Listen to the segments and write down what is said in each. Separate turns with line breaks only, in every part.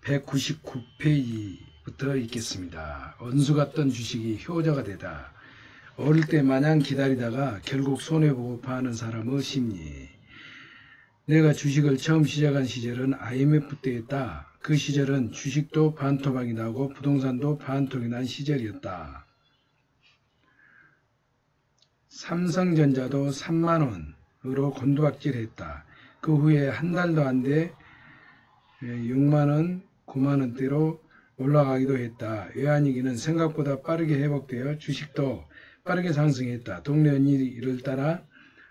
199페이지부터 읽겠습니다. 원수 같던 주식이 효자가 되다. 어릴 때 마냥 기다리다가 결국 손해보고 파는 사람의 심리. 내가 주식을 처음 시작한 시절은 IMF 때였다. 그 시절은 주식도 반토막이 나고 부동산도 반토막이 난 시절이었다. 삼성전자도 3만원으로 곤두박질했다. 그 후에 한 달도 안 돼 6만원, 9만원대로 올라가기도 했다. 외환위기는 생각보다 빠르게 회복되어 주식도 빠르게 상승했다. 동네 언니를 따라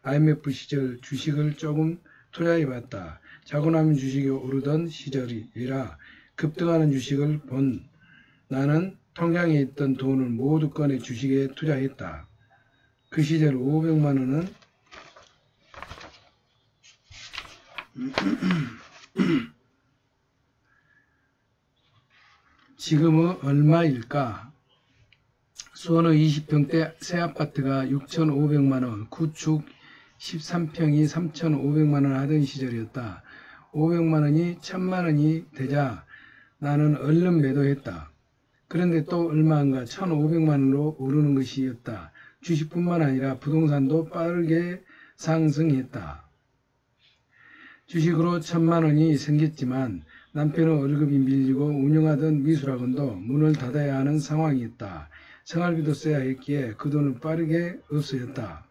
IMF 시절 주식을 조금 투자해봤다. 자고 나면 주식이 오르던 시절이라 급등하는 주식을 본 나는 통장에 있던 돈을 모두 꺼내 주식에 투자했다. 그 시절 500만원은 지금은 얼마일까? 수원의 20평대 새 아파트가 6,500만원, 구축 13평이 3,500만원 하던 시절이었다. 500만원이 1,000만원이 되자 나는 얼른 매도했다. 그런데 또 얼마 안가 1,500만원으로 오르는 것이었다. 주식뿐만 아니라 부동산도 빠르게 상승했다. 주식으로 1,000만원이 생겼지만 남편의 월급이 밀리고 운영하던 미술학원도 문을 닫아야 하는 상황이었다. 생활비도 써야 했기에 그 돈을 빠르게 없어졌다.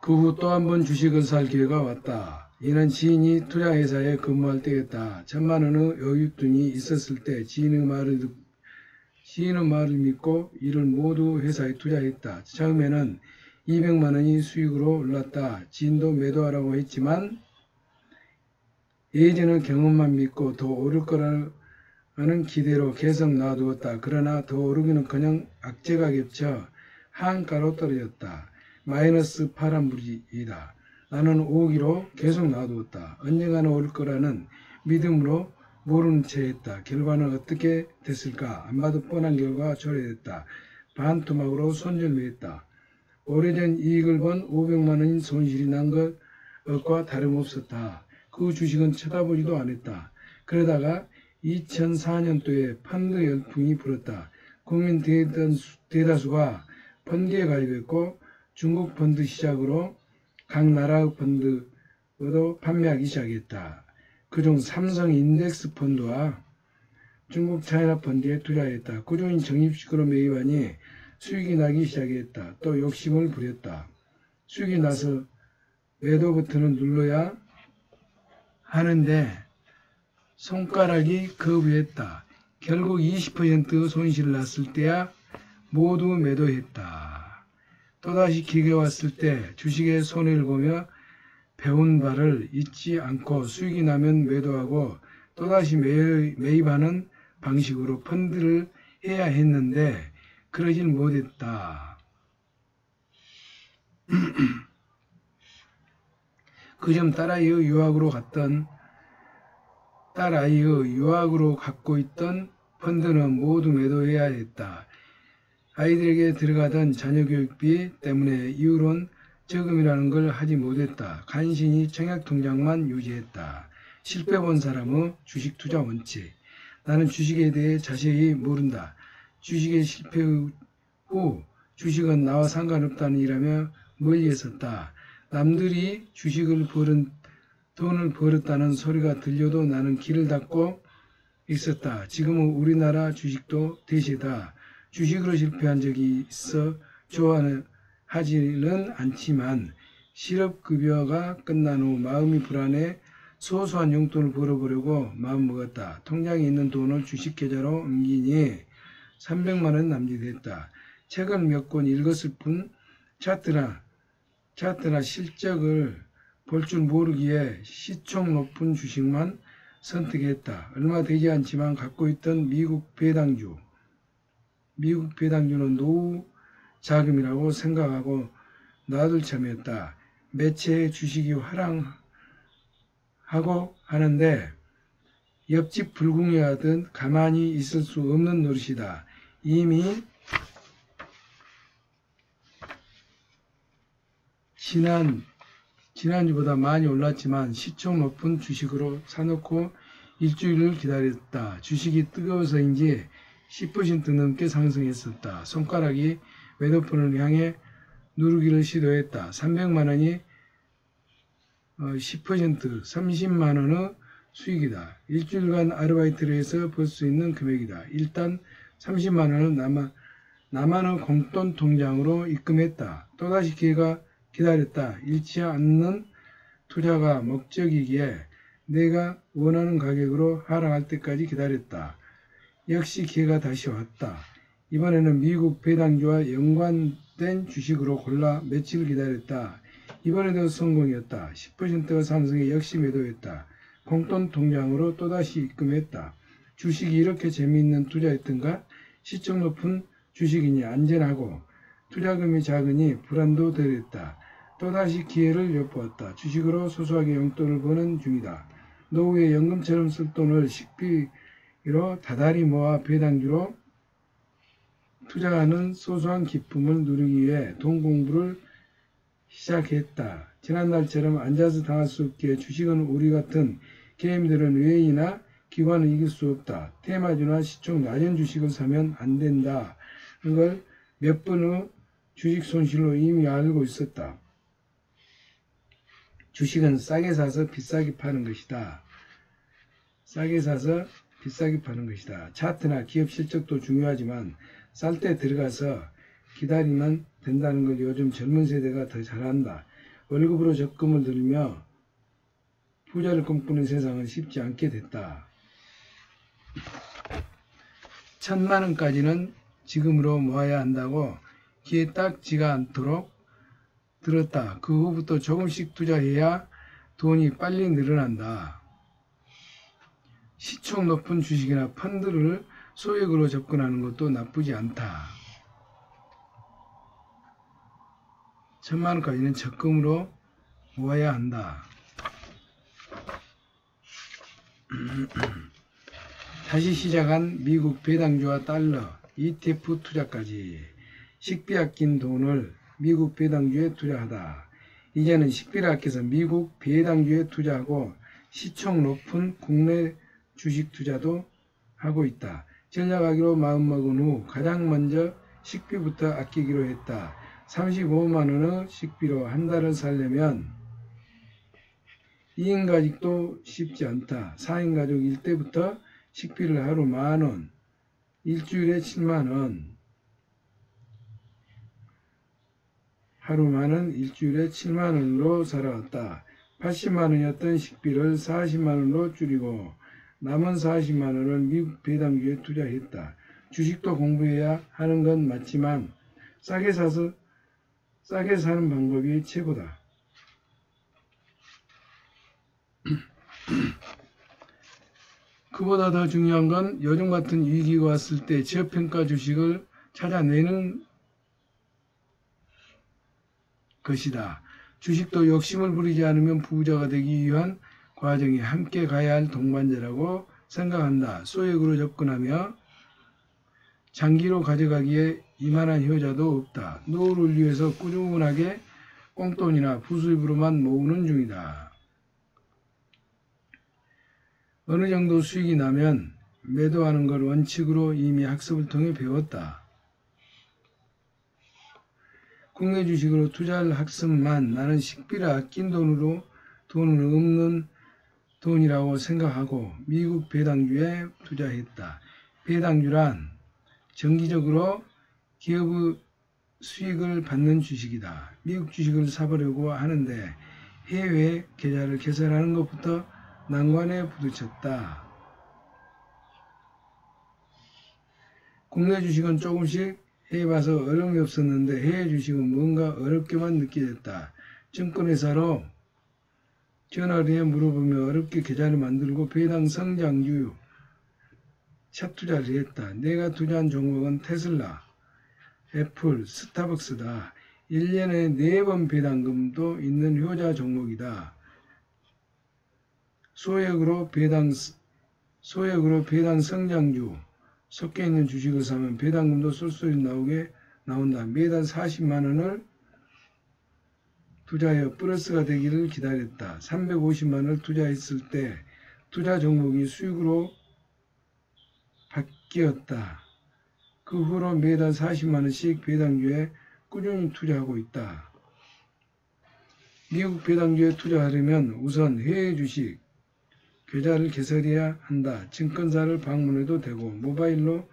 그 후 또 한 번 주식을 살 기회가 왔다. 이는 지인이 투자회사에 근무할 때였다. 1,000만원의 여윳돈이 있었을 때 지인의 말을 믿고 이를 모두 회사에 투자했다. 처음에는 200만원이 수익으로 올랐다. 지인도 매도하라고 했지만 예전의 경험만 믿고 더 오를 거라는 기대로 계속 놔두었다. 그러나 더 오르기는커녕 악재가 겹쳐 하한가로 떨어졌다. 마이너스 파란불이다. 나는 오기로 계속 놔두었다. 언젠가는 오를 거라는 믿음으로 모르는 채 했다. 결과는 어떻게 됐을까? 안 봐도 뻔한 결과가 초래됐다. 반토막으로 손절매했다. 오래전 이익을 본 500만원인 손실이 난 것과 다름없었다. 그 주식은 쳐다보지도 않았다. 그러다가 2004년도에 펀드 열풍이 불었다. 국민 대다수가 펀드에 가입했고 중국 펀드 시작으로 각 나라의 펀드도 판매하기 시작했다. 그중 삼성 인덱스 펀드와 중국 차이나 펀드에 투자했다. 구조인 적립식으로 매입하니 수익이 나기 시작했다. 또 욕심을 부렸다. 수익이 나서 매도 버튼을 눌러야 하는데 손가락이 거부했다. 결국 20% 손실을 났을 때야 모두 매도했다. 또다시 기회가 왔을 때 주식의 손해를 보며 배운 바를 잊지 않고 수익이 나면 매도하고 또다시 매입하는 방식으로 펀드를 해야 했는데 그러질 못했다. 그 점 딸아이의 유학으로 갖고 있던 펀드는 모두 매도해야 했다. 아이들에게 들어가던 자녀 교육비 때문에 이후론 저금이라는 걸 하지 못했다. 간신히 청약통장만 유지했다. 실패 본 사람의 주식 투자 원칙. 나는 주식에 대해 자세히 모른다. 주식의 실패 후 주식은 나와 상관없다는 일하며 멀리 했었다. 남들이 돈을 벌었다는 소리가 들려도 나는 귀를 닫고 있었다. 지금은 우리나라 주식도 대세다. 주식으로 실패한 적이 있어 좋아하지는 않지만 실업급여가 끝난 후 마음이 불안해 소소한 용돈을 벌어보려고 마음먹었다. 통장에 있는 돈을 주식계좌로 옮기니 300만원 남짓했다. 책을 몇 권 읽었을 뿐 차트나 실적을 볼 줄 모르기에 시총 높은 주식만 선택했다. 얼마 되지 않지만 갖고 있던 미국 배당주는 노후 자금이라고 생각하고 놔둘 참이었다. 매체의 주식이 화랑하고 하는데 옆집 불궁이 하듯 가만히 있을 수 없는 노릇이다. 이미 지난주보다 많이 올랐지만 시총 높은 주식으로 사놓고 일주일을 기다렸다. 주식이 뜨거워서인지 10% 넘게 상승했었다. 손가락이 매도폰을 향해 누르기를 시도했다. 300만원이 10% 30만원의 수익이다. 일주일간 아르바이트를 해서 벌 수 있는 금액이다. 일단 30만원은 나만의 공돈 통장으로 입금했다. 또다시 기회가 기다렸다. 잃지 않는 투자가 목적이기에 내가 원하는 가격으로 하락할 때까지 기다렸다. 역시 기회가 다시 왔다. 이번에는 미국 배당주와 연관된 주식으로 골라 며칠 기다렸다. 이번에도 성공이었다. 10%가 상승해 역시 매도했다. 공돈 통장으로 또다시 입금했다. 주식이 이렇게 재미있는 투자였던가? 시총 높은 주식이니 안전하고 투자금이 작으니 불안도 덜했다. 또다시 기회를 엿보았다. 주식으로 소소하게 용돈을 버는 중이다. 노후에 연금처럼 쓸 돈을 식비로 다달이 모아 배당주로 투자하는 소소한 기쁨을 누리기 위해 돈 공부를 시작했다. 지난날처럼 앉아서 당할 수 없기에 주식은 우리 같은 개미들은 외인이나 기관을 이길 수 없다. 테마주나 시총 낮은 주식을 사면 안 된다. 그걸 몇 번의 주식 손실로 이미 알고 있었다. 주식은 싸게 사서 비싸게 파는 것이다. 싸게 사서 비싸게 파는 것이다. 차트나 기업 실적도 중요하지만 쌀 때 들어가서 기다리면 된다는 걸 요즘 젊은 세대가 더 잘한다. 월급으로 적금을 들며 부자를 꿈꾸는 세상은 쉽지 않게 됐다. 1000만원까지는 지금으로 모아야 한다고 귀에 딱 지가 않도록 들었다. 그 후부터 조금씩 투자해야 돈이 빨리 늘어난다. 시총 높은 주식이나 펀드를 소액으로 접근하는 것도 나쁘지 않다. 1000만원까지는 적금으로 모아야 한다. 다시 시작한 미국 배당주와 달러, ETF 투자까지 식비 아낀 돈을 미국 배당주에 투자하다. 이제는 식비를 아껴서 미국 배당주에 투자하고 시총 높은 국내 주식 투자도 하고 있다. 전략하기로 마음먹은 후 가장 먼저 식비부터 아끼기로 했다. 35만원의 식비로 한 달을 살려면 2인 가족도 쉽지 않다. 4인 가족일 때부터 식비를 하루 만원, 일주일에 7만원, 하루 만원, 일주일에 7만원으로 살아왔다. 80만원이었던 식비를 40만원으로 줄이고 남은 40만원을 미국 배당주에 투자했다. 주식도 공부해야 하는 건 맞지만 싸게 사는 방법이 최고다. 그보다 더 중요한 건 요즘 같은 위기가 왔을 때 저평가 주식을 찾아내는 것이다. 주식도 욕심을 부리지 않으면 부자가 되기 위한 과정이 함께 가야 할 동반자라고 생각한다. 소액으로 접근하며 장기로 가져가기에 이만한 효자도 없다. 노후를 위해서 꾸준하게 꽁돈이나 부수입으로만 모으는 중이다. 어느 정도 수익이 나면 매도하는 걸 원칙으로 이미 학습을 통해 배웠다. 국내 주식으로 투자할 학습만 나는 식비를 아낀 돈은 없는 돈이라고 생각하고 미국 배당주에 투자했다. 배당주란 정기적으로 기업의 수익을 받는 주식이다. 미국 주식을 사보려고 하는데 해외 계좌를 개설하는 것부터 난관에 부딪혔다. 국내 주식은 조금씩 해봐서 어려움이 없었는데 해외 주식은 뭔가 어렵게만 느껴졌다. 증권회사로 전화를 해 물어보며 어렵게 계좌를 만들고 배당 성장주 차 투자를 했다. 내가 투자한 종목은 테슬라, 애플, 스타벅스다. 1년에 4번 배당금도 있는 효자 종목이다. 소액으로 배당 성장주 섞여 있는 주식을 사면 배당금도 쏠쏠히 나온다. 매달 40만원을 투자하여 플러스가 되기를 기다렸다. 350만원을 투자했을 때 투자 종목이 수익으로 바뀌었다. 그 후로 매달 40만원씩 배당주에 꾸준히 투자하고 있다. 미국 배당주에 투자하려면 우선 해외 주식 계좌를 개설해야 한다. 증권사를 방문해도 되고 모바일로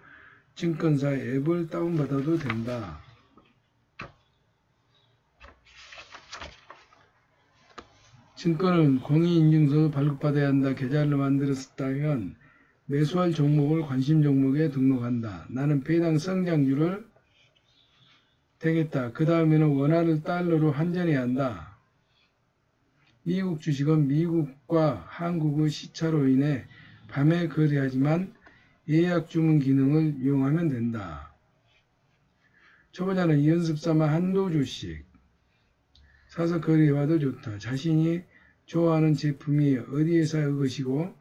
증권사 앱을 다운받아도 된다. 증권은 공인인증서 발급받아야 한다. 계좌를 만들었다면 매수할 종목을 관심 종목에 등록한다. 나는 배당 성장률을 되겠다. 그 다음에는 원화를 달러로 환전해야 한다. 미국 주식은 미국과 한국의 시차로 인해 밤에 거래하지만 예약 주문 기능을 이용하면 된다. 초보자는 연습삼아 한두 주씩 사서 거래해봐도 좋다. 자신이 좋아하는 제품이 어디 회사의 것이고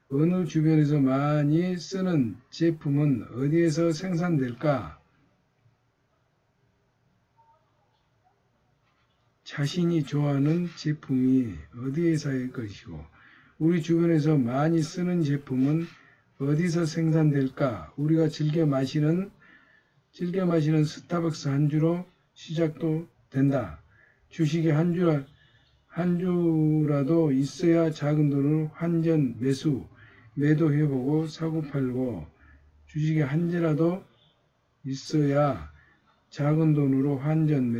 어느 주변에서 많이 쓰는 제품은 어디에서 생산될까? 자신이 좋아하는 제품이 어디 회사의 것이고 우리 주변에서 많이 쓰는 제품은 어디서 생산될까? 우리가 즐겨 마시는 스타벅스 한 주로 시작도 된다. 주식이 한 주라도 있어야 작은 돈을 환전, 매도해보고 사고 팔고 주식이 한 주라도 있어야 작은 돈으로 환전,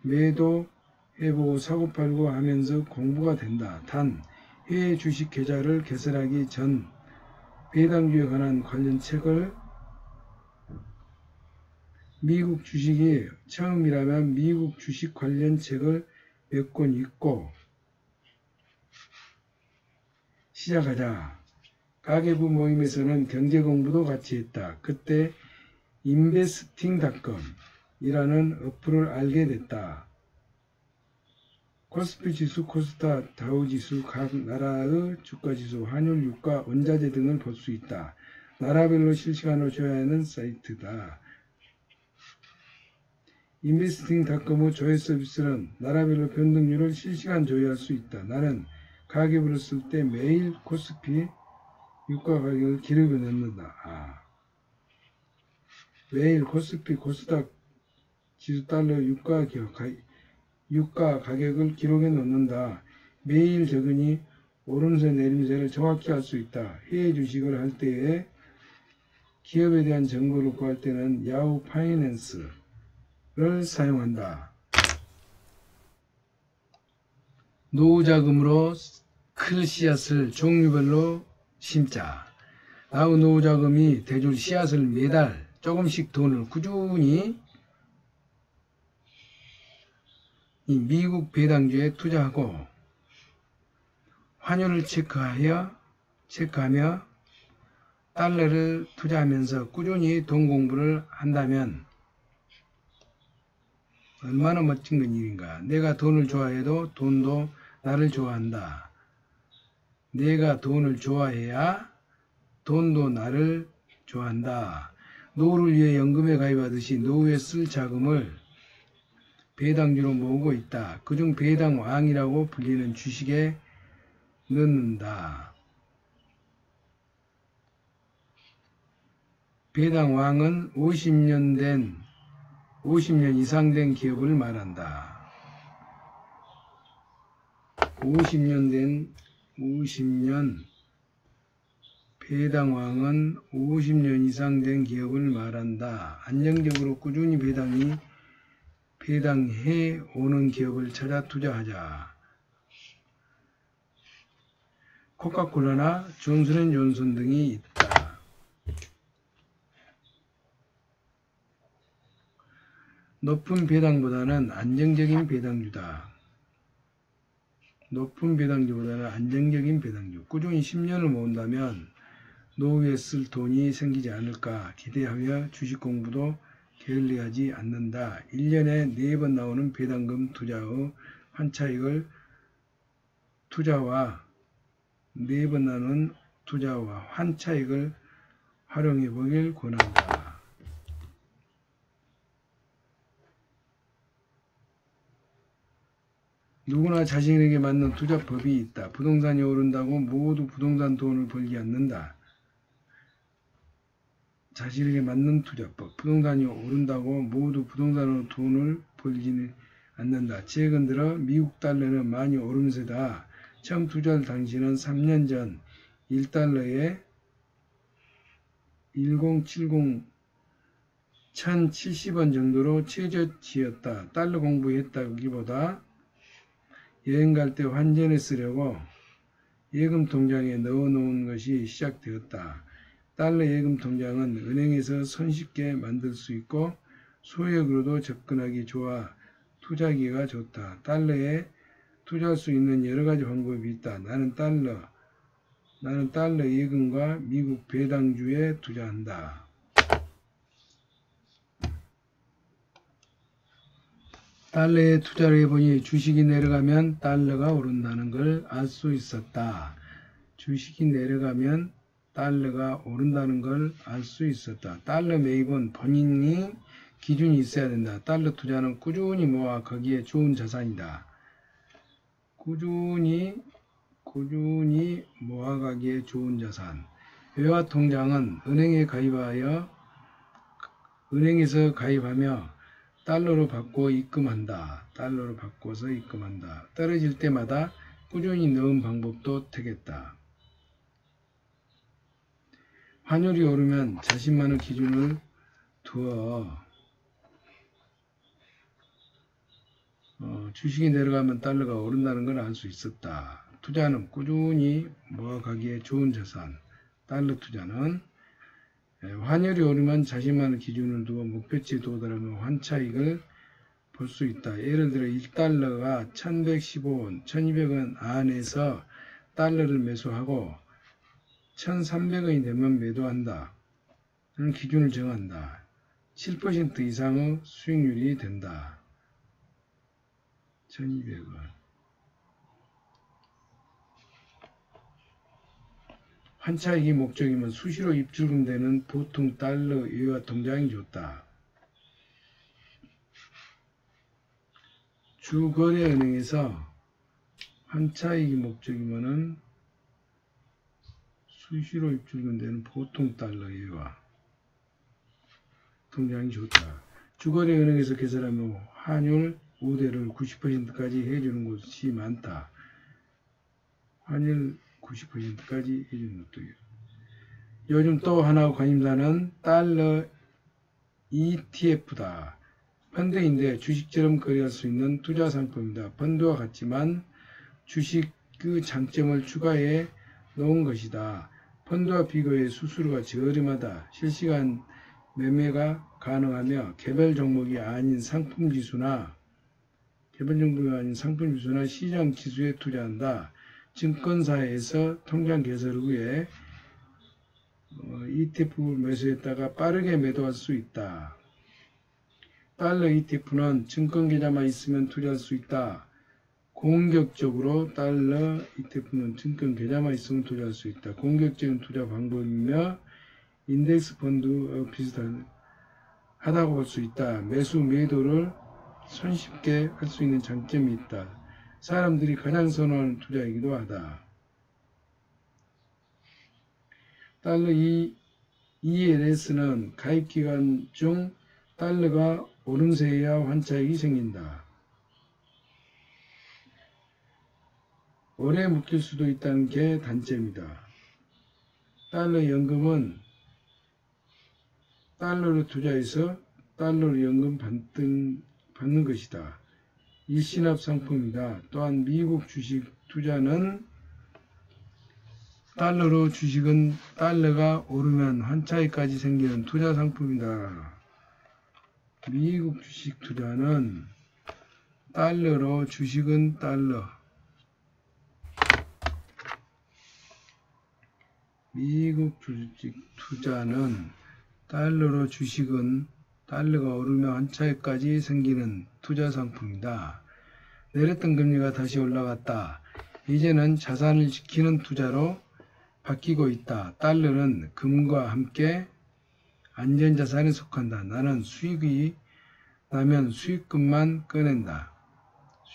매도해보고 사고 팔고 하면서 공부가 된다. 단 해외 주식 계좌를 개설하기 전 배당주에 관한 관련 책을 미국 주식이 처음이라면 미국 주식 관련 책을 몇 권 읽고 시작하자. 가계부 모임에서는 경제공부도 같이 했다. 그때 investing.com 이라는 어플을 알게 됐다. 코스피 지수, 코스닥, 다우지수, 각 나라의 주가지수, 환율, 유가, 원자재 등을 볼 수 있다. 나라별로 실시간으로 조회하는 사이트다. investing.com의 조회 서비스는 나라별로 변동률을 실시간 조회할 수 있다. 나는 가계부를 쓸 때 매일 코스피 유가 가격을 기록해 놓는다. 매일 코스피, 코스닥 지수 달러 유가 가격을 기록해 놓는다. 매일 적으니 오름세 내림세를 정확히 알 수 있다. 해외 주식을 할 때에 기업에 대한 정보를 구할 때는 야후 파이낸스를 사용한다. 노후자금으로 클 씨앗을 종류별로 심자. 야후 노후자금이 대줄 씨앗을 매달 조금씩 돈을 꾸준히 이 미국 배당주에 투자하고 환율을 체크하며 달러를 투자하면서 꾸준히 돈 공부를 한다면 얼마나 멋진 건 일인가. 내가 돈을 좋아해도 돈도 나를 좋아한다. 내가 돈을 좋아해야 돈도 나를 좋아한다. 노후를 위해 연금에 가입하듯이 노후에 쓸 자금을 배당주로 모으고 있다. 그중 배당왕이라고 불리는 주식에 넣는다. 배당왕은 50년 이상 된 기업을 말한다. 배당왕은 50년 이상 된 기업을 말한다. 안정적으로 꾸준히 배당해 오는 기업을 찾아 투자하자. 코카콜라나 존슨앤존슨 등이 있다. 높은 배당보다는 안정적인 배당주다. 높은 배당주보다는 안정적인 배당주. 꾸준히 10년을 모은다면 노후에 쓸 돈이 생기지 않을까 기대하며 주식 공부도 게을리하지 않는다. 1년에 4번 나오는 배당금 투자의 환차익을 환차익을 활용해 보길 권한다. 누구나 자신에게 맞는 투자법이 있다. 부동산이 오른다고 모두 부동산 돈을 벌지 않는다. 자신에게 맞는 투자법. 부동산이 오른다고 모두 부동산으로 돈을 벌지는 않는다. 최근 들어 미국 달러는 많이 오름세다. 처음 투자할 당시는 3년 전 1달러에 1070 1070원 정도로 최저치였다. 달러 공부했다기보다 여행 갈 때 환전에 쓰려고 예금 통장에 넣어놓은 것이 시작되었다. 달러 예금 통장은 은행에서 손쉽게 만들 수 있고 소액으로도 접근하기 좋아 투자하기가 좋다. 달러에 투자할 수 있는 여러 가지 방법이 있다. 나는 달러 예금과 미국 배당주에 투자한다. 달러에 투자를 해보니 주식이 내려가면 달러가 오른다는 걸 알 수 있었다. 주식이 내려가면 달러가 오른다는 걸 알 수 있었다. 달러 매입은 본인이 기준이 있어야 된다. 달러 투자는 꾸준히 모아 거기에 좋은 자산이다. 꾸준히 모아가기에 좋은 자산. 외화 통장은 은행에서 가입하며 달러로 바꿔 입금한다. 달러로 바꿔서 입금한다. 떨어질 때마다 꾸준히 넣은 방법도 되겠다. 환율이 오르면 자신만의 기준을 두어 주식이 내려가면 달러가 오른다는 걸 알 수 있었다. 투자는 꾸준히 모아가기에 좋은 자산. 달러 투자는 환율이 오르면 자신만의 기준을 두고 목표치에 도달하면 환차익을 볼 수 있다. 예를 들어 1달러가 1115원, 1200원 안에서 달러를 매수하고 1300원이 되면 매도한다. 는 기준을 정한다. 7% 이상의 수익률이 된다. 1200원. 환차익이 목적이면 수시로 입출금되는 보통 달러 외화 통장이 좋다. 주거래은행에서 환차익이 목적이면은 수시로 입출금되는 보통 달러 외화 통장이 좋다. 주거래은행에서 계산하면 환율 우대를 90%까지 해주는 곳이 많다. 환율 90%까지 해주는 것도 있고. 요즘 또 하나 관심사는 달러 ETF다. 펀드인데 주식처럼 거래할 수 있는 투자 상품이다. 펀드와 같지만 주식 그 장점을 추가해 놓은 것이다. 펀드와 비교해 수수료가 저렴하다. 실시간 매매가 가능하며 개별 종목이 아닌 상품 지수나 시장 지수에 투자한다. 증권사에서 통장 개설 후에 ETF 매수했다가 빠르게 매도할 수 있다. 달러 ETF는 증권계좌만 있으면 투자할 수 있다. 공격적으로 달러 ETF는 증권계좌만 있으면 투자할 수 있다. 공격적인 투자 방법이며 인덱스 펀드 비슷하다고 볼 수 있다. 매수 매도를 손쉽게 할 수 있는 장점이 있다. 사람들이 가장 선호하는 투자이기도 하다. 달러 ELS는 가입기간 중 달러가 오름세야 환차익이 생긴다. 오래 묶일 수도 있다는 게 단점이다. 달러 연금은 달러로 투자해서 달러로 연금 받는 것이다. 일시납 상품이다. 또한 미국 주식 투자는 주식은 달러가 오르면 환차익까지 생기는 투자 상품이다. 미국 주식 투자는 주식은 미국 주식 투자는 주식은 달러가 오르면 환차익까지 생기는 투자 상품이다. 내렸던 금리가 다시 올라갔다. 이제는 자산을 지키는 투자로 바뀌고 있다. 달러는 금과 함께 안전자산에 속한다. 나는 수익이 나면 수익금만 꺼낸다.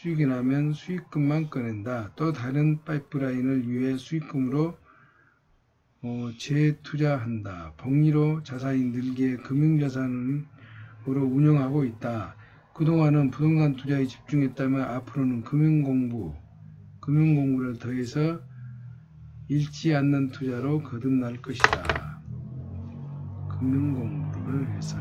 수익이 나면 수익금만 꺼낸다. 또 다른 파이프라인을 위해 수익금으로 재투자한다. 복리로 자산이 늘게 금융자산으로 운영하고 있다. 그동안은 부동산 투자에 집중했다면 앞으로는 금융공부를 더해서 잃지 않는 투자로 거듭날 것이다. 금융공부를 해서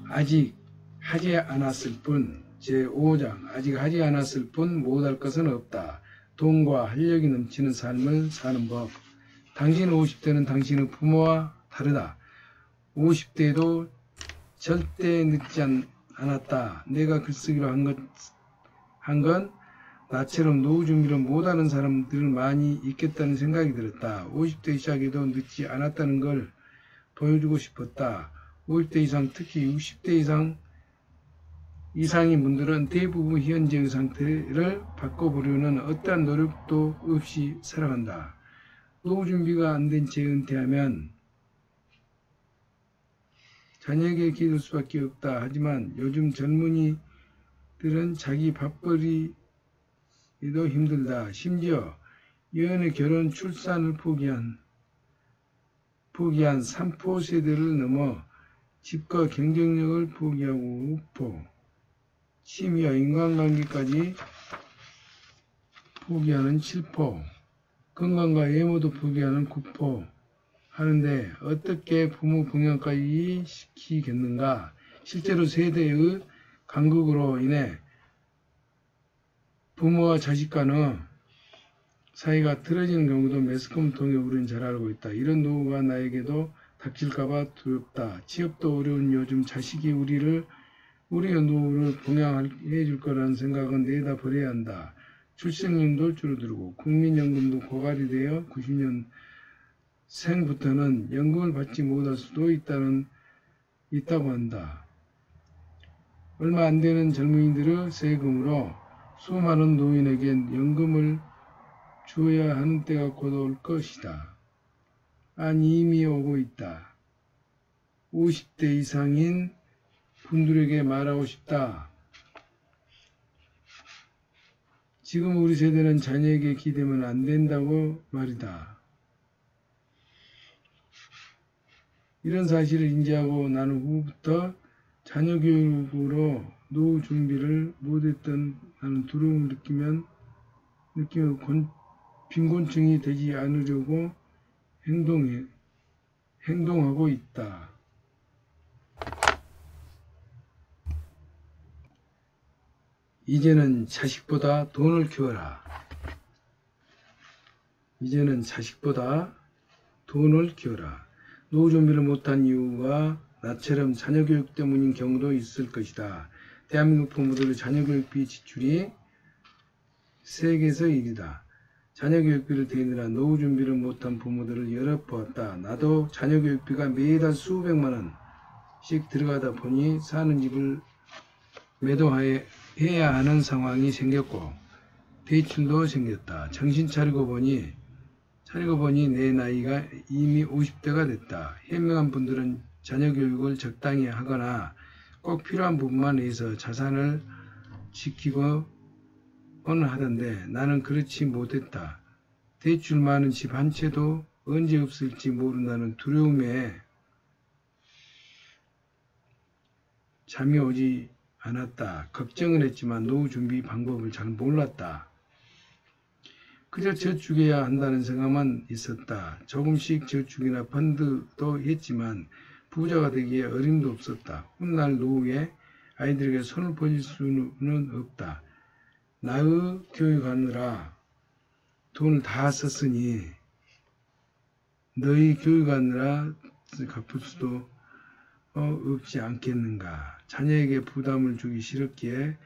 아직 하지 않았을 뿐 제5장 아직 하지 않았을 뿐 못할 것은 없다. 돈과 활력이 넘치는 삶을 사는 법. 당신 50대는 당신의 부모와 다르다. 50대에도 절대 늦지 않았다. 내가 글쓰기로 한 건 나처럼 노후 준비를 못하는 사람들을 많이 있겠다는 생각이 들었다. 50대 시작에도 늦지 않았다는 걸 보여주고 싶었다. 50대 이상, 특히 60대 이상인 분들은 대부분 현재의 상태를 바꿔보려는 어떠한 노력도 없이 살아간다. 노후 준비가 안 된 채 은퇴하면 자녀에게 기댈 수밖에 없다. 하지만 요즘 젊은이들은 자기 밥벌이도 힘들다. 심지어 연애, 결혼, 출산을 포기한 3포 세대를 넘어 집과 경쟁력을 포기하고 5포, 취미와 인간관계까지 포기하는 7포, 건강과 외모도 포기하는 9포 하는데 어떻게 부모 봉양까지 시키겠는가? 실제로 세대의 간극으로 인해 부모와 자식 간의 사이가 틀어지는 경우도 매스컴을 통해 우리는 잘 알고 있다. 이런 노후가 나에게도 닥칠까봐 두렵다. 취업도 어려운 요즘 자식이 우리의 노후를 봉양해 줄 거라는 생각은 내다 버려야 한다. 출생률도 줄어들고 국민연금도 고갈이 되어 90년생부터는 연금을 받지 못할 수도 있다고 한다. 얼마 안 되는 젊은이들의 세금으로 수많은 노인에게 연금을 주어야 하는 때가 곧 올 것이다. 아니 이미 오고 있다. 50대 이상인 분들에게 말하고 싶다. 지금 우리 세대는 자녀에게 기대면 안 된다고 말이다. 이런 사실을 인지하고 나는 후부터 자녀 교육으로 노후 준비를 못했던 나는 두려움을 느끼며 빈곤층이 되지 않으려고 행동하고 있다. 이제는 자식보다 돈을 키워라. 이제는 자식보다 돈을 키워라. 노후 준비를 못한 이유가 나처럼 자녀 교육 때문인 경우도 있을 것이다. 대한민국 부모들의 자녀 교육비 지출이 세계에서 1위다. 자녀 교육비를 대느라 노후 준비를 못한 부모들을 여러 보았다. 나도 자녀 교육비가 매달 수백만 원씩 들어가다 보니 사는 집을 매도해야 하는 상황이 생겼고 대출도 생겼다. 정신 차리고 보니 내 나이가 이미 50대가 됐다. 현명한 분들은 자녀 교육을 적당히 하거나 꼭 필요한 부분만 해서 자산을 지키고는 하던데 나는 그렇지 못했다. 대출 많은 집 한 채도 언제 없을지 모른다는 두려움에 잠이 오지 않았다. 걱정을 했지만 노후 준비 방법을 잘 몰랐다. 그저 저축해야 한다는 생각만 있었다. 조금씩 저축이나 펀드도 했지만 부자가 되기에 어림도 없었다. 훗날 노후에 아이들에게 손을 벌릴 수는 없다. 나의 교육하느라 돈을 다 썼으니 너희 교육하느라 갚을 수도 없지 않겠는가. 자녀에게 부담을 주기 싫었기에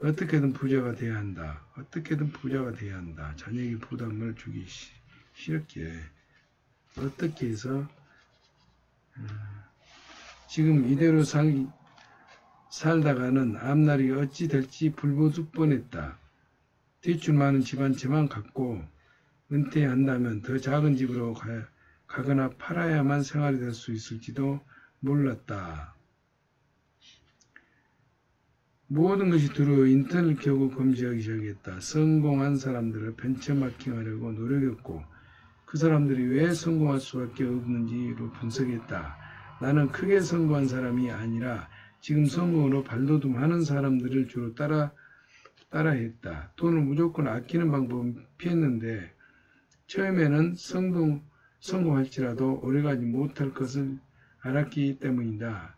어떻게든 부자가 돼야 한다. 자녀에게 부담을 주기 싫었기에 어떻게 해서 지금 이대로 살다가는 앞날이 어찌 될지 불보듯 뻔했다. 대출 많은 집 한 채만 갖고 은퇴한다면 더 작은 집으로 가거나 팔아야만 생활이 될 수 있을지도 몰랐다. 모든 것이 두려워 인터넷 켜고 검색하기 시작했다. 성공한 사람들을 벤처마킹하려고 노력했고 그 사람들이 왜 성공할 수밖에 없는지로 분석했다. 나는 크게 성공한 사람이 아니라 지금 성공으로 발돋움하는 사람들을 주로 따라했다. 돈을 무조건 아끼는 방법은 피했는데 처음에는 성공할지라도 오래가지 못할 것을 알았기 때문이다.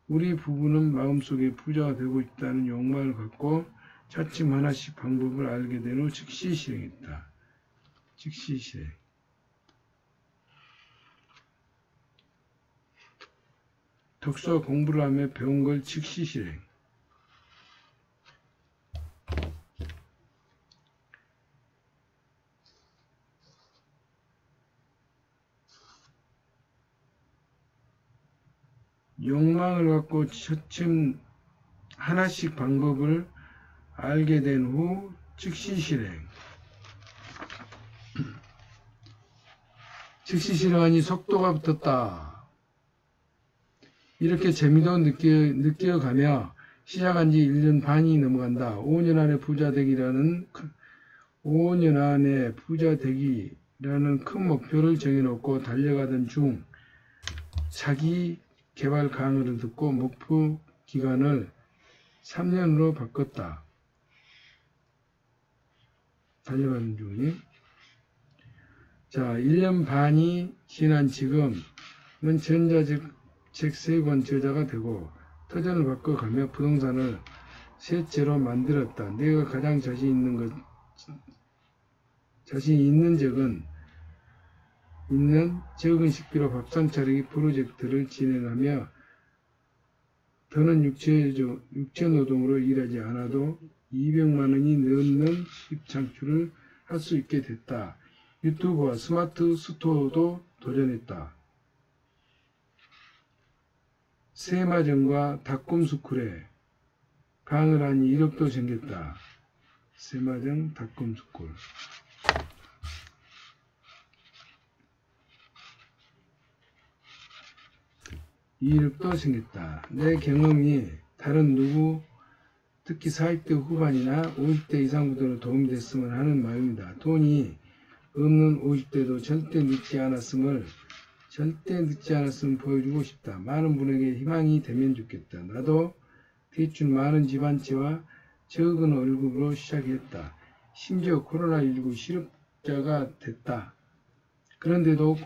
우리 부부는 마음속에 부자가 되고 싶다는 욕망을 갖고 차츰 하나씩 방법을 알게 된 후 즉시 실행했다. 즉시 실행. 독서와 공부를 하며 배운 걸 즉시 실행. 욕망을 갖고 차츰 하나씩 방법을 알게 된 후 즉시 실행. 즉시 실행하니 속도가 붙었다. 이렇게 재미도 느껴가며 시작한 지 1년 반이 넘어간다. 5년 안에 부자 되기라는 큰 목표를 정해놓고 달려가던 중 자기 개발 강의를 듣고 목표 기간을 3년으로 바꿨다. 달려가는 중이. 자, 1년 반이 지난 지금은 전자책 3권 저자가 되고 터전을 바꿔가며 부동산을 셋째로 만들었다. 내가 가장 자신 있는 적은 식비로 밥상 차리기 프로젝트를 진행하며 더는 육체노동으로 일하지 않아도 200만 원이 넘는 수입 창출을 할 수 있게 됐다. 유튜브와 스마트 스토어도 도전했다. 세마정과 닷컴스쿨에 강의를 하니 이력도 생겼다. 세마정 닷컴스쿨. 이력도 생겼다. 내 경험이 다른 누구, 특히 40대 후반이나 50대 이상부터는 도움이 됐으면 하는 마음이다. 돈이 없는 50대도 절대 늦지 않았음을 보여주고 싶다. 많은 분에게 희망이 되면 좋겠다. 나도 대출 많은 집안채와 적은 월급으로 시작했다. 심지어 코로나19 실업자가 됐다. 그런데도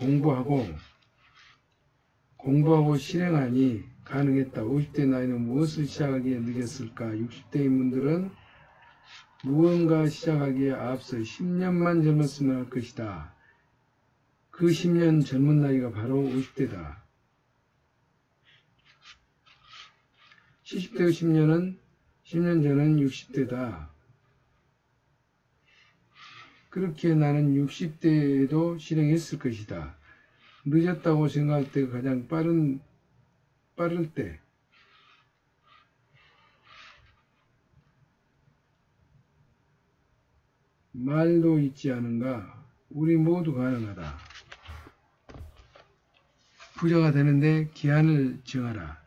공부하고 실행하니 가능했다. 50대 나이는 무엇을 시작하기에 늦었을까? 60대인 분들은 무언가 시작하기에 앞서 10년만 젊었으면 할 것이다. 그 10년 젊은 나이가 바로 50대다. 70대의 10년 전은 60대다. 그렇게 나는 60대에도 실행했을 것이다. 늦었다고 생각할 때가 가장 빠를 때. 말도 있지 않은가? 우리 모두 가능하다. 부자가 되는데 기한을 정하라.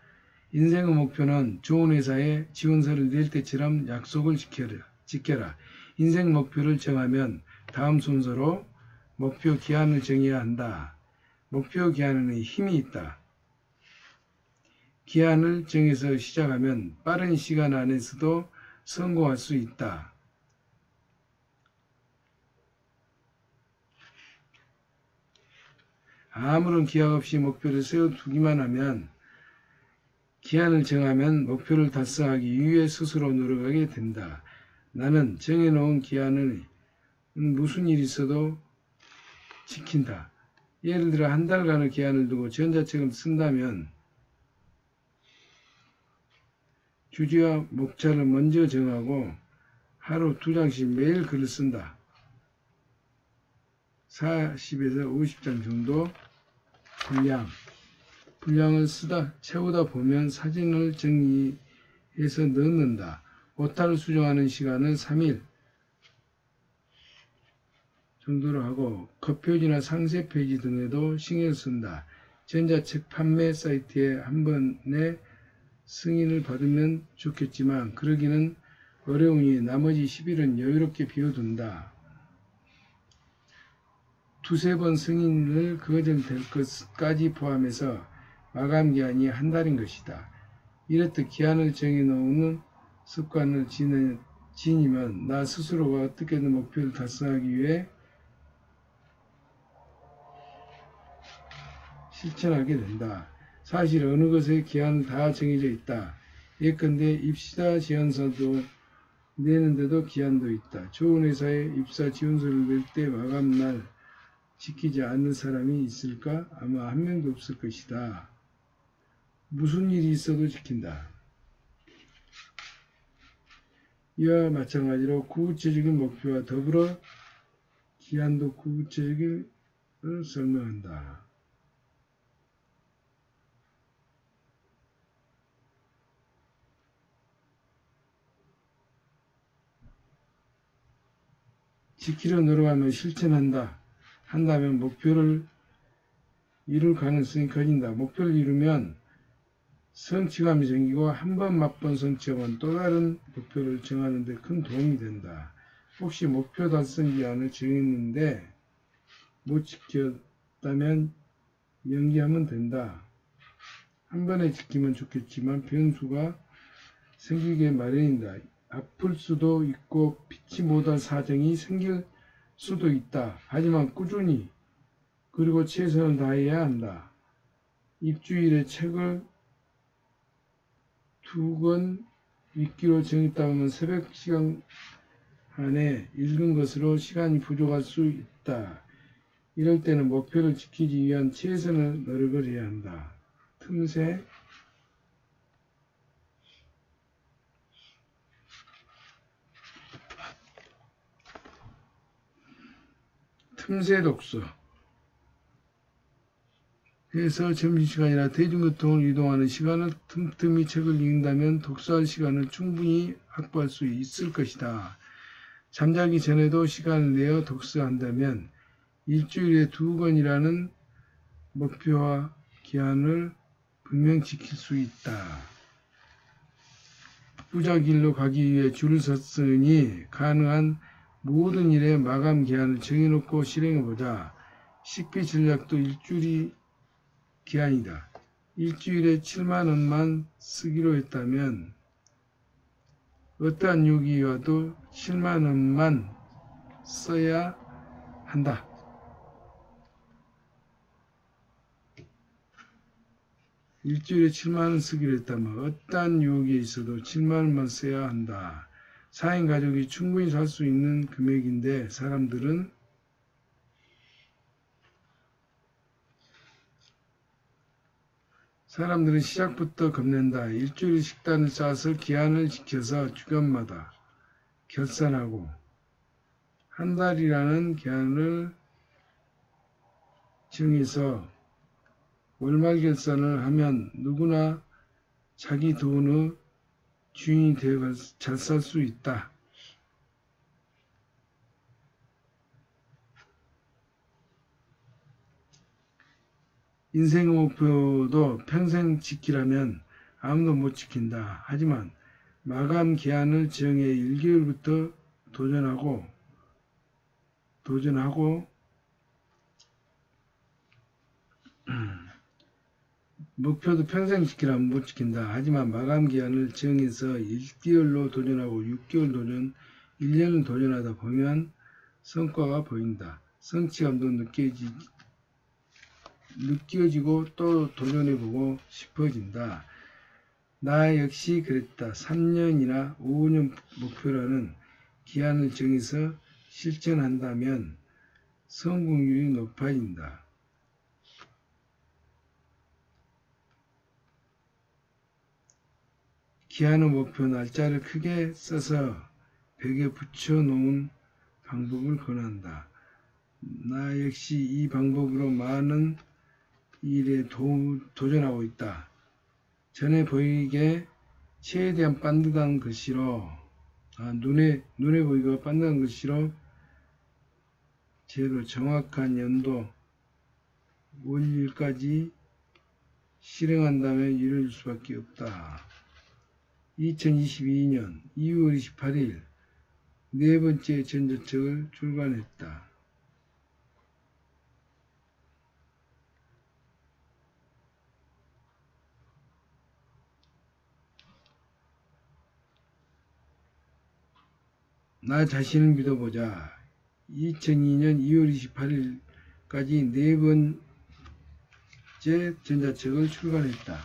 인생의 목표는 좋은 회사에 지원서를 낼 때처럼 약속을 지켜라. 인생 목표를 정하면 다음 순서로 목표 기한을 정해야 한다. 목표 기한에는 힘이 있다. 기한을 정해서 시작하면 빠른 시간 안에서도 성공할 수 있다. 아무런 기약 없이 목표를 세워두기만 하면 기한을 정하면 목표를 달성하기 위해 스스로 노력하게 된다. 나는 정해놓은 기한을 무슨 일이 있어도 지킨다. 예를 들어 한 달간의 기한을 두고 전자책을 쓴다면 주제와 목차를 먼저 정하고 하루 2장씩 매일 글을 쓴다. 40에서 50장 정도 분량을 채우다 보면 사진을 정리해서 넣는다. 오타를 수정하는 시간은 3일 정도로 하고 겉표지나 상세 페이지 등에도 신경을 쓴다. 전자책 판매 사이트에 한 번에 승인을 받으면 좋겠지만 그러기는 어려우니 나머지 10일은 여유롭게 비워둔다. 두세 번 승인을 거절될 것까지 포함해서 마감기한이 한 달인 것이다. 이렇듯 기한을 정해놓는 습관을 지니면 나 스스로가 어떻게든 목표를 달성하기 위해 실천하게 된다. 사실 어느 것에 기한은 다 정해져 있다. 예컨대 입사 지원서도 내는데도 기한도 있다. 좋은 회사에 입사 지원서를 낼 때 마감날 지키지 않는 사람이 있을까? 아마 한 명도 없을 것이다. 무슨 일이 있어도 지킨다. 이와 마찬가지로 구체적인 목표와 더불어 기한도 구체적을 설명한다. 지키려 노력하면 실천한다. 한다면 목표를 이룰 가능성이 커진다. 목표를 이루면 성취감이 생기고 한 번 맛본 성취감은 또 다른 목표를 정하는 데 큰 도움이 된다. 혹시 목표 달성 기한을 정했는데 못 지켰다면 연기하면 된다. 한 번에 지키면 좋겠지만 변수가 생기게 마련이다. 아플 수도 있고 피치 못할 사정이 생길 수도 있다. 하지만 꾸준히 그리고 최선을 다해야 한다. 일주일에 책을 2권 읽기로 정했다면 새벽 시간 안에 읽은 것으로 시간이 부족할 수 있다. 이럴 때는 목표를 지키기 위한 최선의 노력을 해야 한다. 틈새 독서. 그래서 점심시간이나 대중교통을 이동하는 시간을 틈틈이 책을 읽는다면 독서할 시간을 충분히 확보할 수 있을 것이다. 잠자기 전에도 시간을 내어 독서한다면 일주일에 2권이라는 목표와 기한을 분명 지킬 수 있다. 부자길로 가기 위해 줄을 섰으니 가능한 모든 일에 마감 기한을 정해놓고 실행해보자. 식비 전략도 일주일이 기한이다. 일주일에 7만원만 쓰기로 했다면 어떠한 유혹이 와도 7만원만 써야 한다. 일주일에 7만원 쓰기로 했다면 어떠한 유혹이 있어도 7만원만 써야 한다. 4인 가족이 충분히 살 수 있는 금액인데 사람들은 시작부터 겁낸다. 일주일 식단을 짜서 기한을 지켜서 주간마다 결산하고 한 달이라는 기한을 정해서 월말 결산을 하면 누구나 자기 돈의 주인이 되어 잘 살 수 있다. 인생의 목표도 평생 지키라면 아무도 못 지킨다. 하지만 마감 기한을 정해 1개월부터 도전하고 목표도 평생 지키라면 못 지킨다. 하지만 마감 기한을 정해서 1개월로 도전하고 6개월 도전, 1년을 도전하다 보면 성과가 보인다. 성취감도 느껴지고 또 도전해보고 싶어진다. 나 역시 그랬다. 3년이나 5년 목표라는 기한을 정해서 실천한다면 성공률이 높아진다. 기한의 목표 날짜를 크게 써서 벽에 붙여놓은 방법을 권한다. 나 역시 이 방법으로 많은 일에 도전하고 있다. 전에 보이게 최대한 반듯한 글씨로 눈에 보이고 반듯한 글씨로 제로 정확한 연도 월일까지 실행한다면 이룰 수밖에 없다. 2022년 2월 28일 네 번째 전자책을 출간했다. 나 자신을 믿어보자. 2002년 2월 28일까지 네 번째 전자책을 출간했다.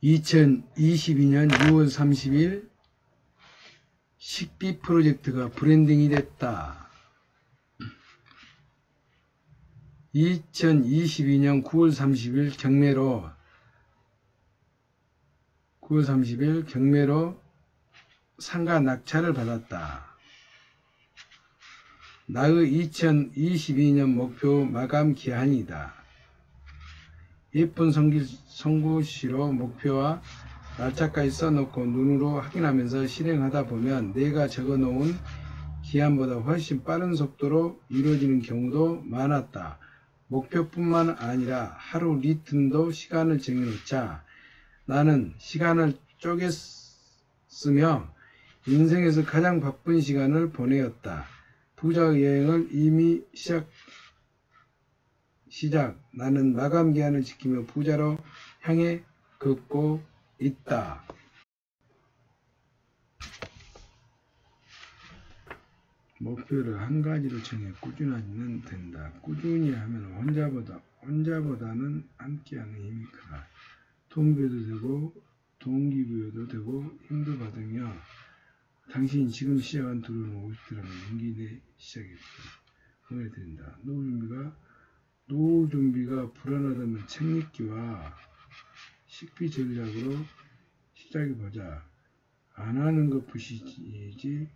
2022년 6월 30일 식비 프로젝트가 브랜딩이 됐다. 2022년 9월 30일 경매로 상가 낙찰을 받았다. 나의 2022년 목표 마감 기한이다. 예쁜 송곳시로 목표와 날짜까지 써놓고 눈으로 확인하면서 실행하다 보면 내가 적어놓은 기한보다 훨씬 빠른 속도로 이루어지는 경우도 많았다. 목표뿐만 아니라 하루 리듬도 시간을 정해놓자. 나는 시간을 쪼갰으며 인생에서 가장 바쁜 시간을 보내었다. 부자의 여행을 이미 시작. 나는 마감 기한을 지키며 부자로 향해 걷고 있다. 목표를 한 가지로 정해 꾸준하면 된다. 꾸준히 하면 혼자보다는 함께하는 힘이 크다. 동기부여도 되고 동기부여도 되고 힘도 받으며 당신이 지금 시작한 도전을 50대라면 용기 내 시작했다. 흥에 된다. 노후 준비가 불안하다면 책 읽기와 식비 전략으로 시작해보자. 안 하는 것 부시지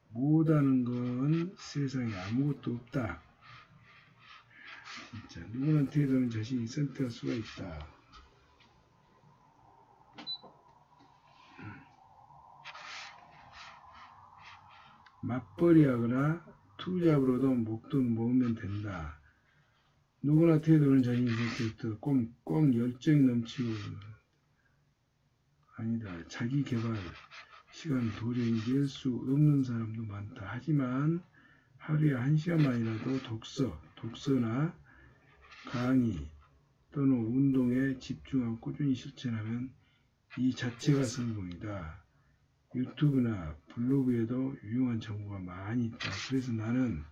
못하는 건 세상에 아무것도 없다. 진짜 누구한테든 자신이 선택할 수가 있다. 맞벌이하거나 투잡으로도 목돈 모으면 된다. 누구나 태도는 자신이 있을 때부터 꼭 열정이 넘치고 아니다. 자기 개발 시간 도저히 낼 수 없는 사람도 많다. 하지만 하루에 1시간만이라도 독서나 강의 또는 운동에 집중하고 꾸준히 실천하면 이 자체가 성공이다. 유튜브나 블로그에도 유용한 정보가 많이 있다. 그래서 나는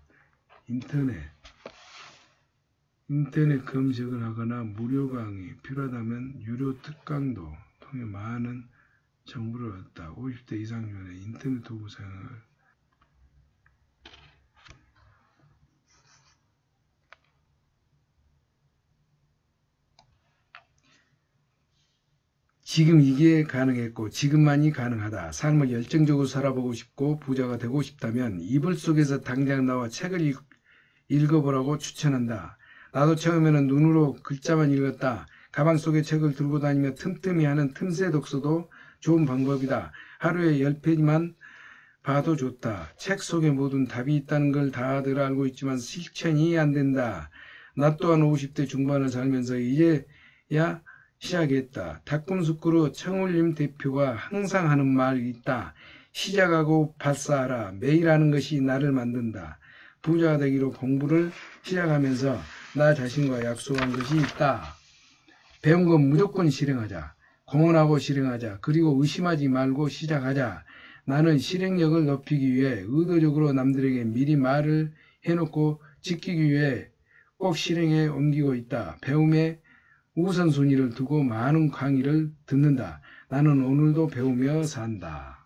인터넷 검색을 하거나 무료 강의, 필요하다면 유료 특강도 통해 많은 정보를 얻었다. 50대 이상의 인터넷 도구 사용을 지금 이게 가능했고 지금만이 가능하다. 삶을 열정적으로 살아보고 싶고 부자가 되고 싶다면 이불 속에서 당장 나와 책을 읽어보라고 추천한다. 나도 처음에는 눈으로 글자만 읽었다. 가방 속에 책을 들고 다니며 틈틈이 하는 틈새 독서도 좋은 방법이다. 하루에 10페이지만 봐도 좋다. 책 속에 모든 답이 있다는 걸 다들 알고 있지만 실천이 안 된다. 나 또한 50대 중반을 살면서 이제야 시작했다. 닭꿈숙그루 청울림 대표가 항상 하는 말이 있다. 시작하고 발사하라. 매일 하는 것이 나를 만든다. 부자가 되기로 공부를 시작하면서 나 자신과 약속한 것이 있다. 배운 건 무조건 실행하자. 공헌하고 실행하자. 그리고 의심하지 말고 시작하자. 나는 실행력을 높이기 위해 의도적으로 남들에게 미리 말을 해놓고 지키기 위해 꼭 실행에 옮기고 있다. 배움에 우선순위를 두고 많은 강의를 듣는다. 나는 오늘도 배우며 산다.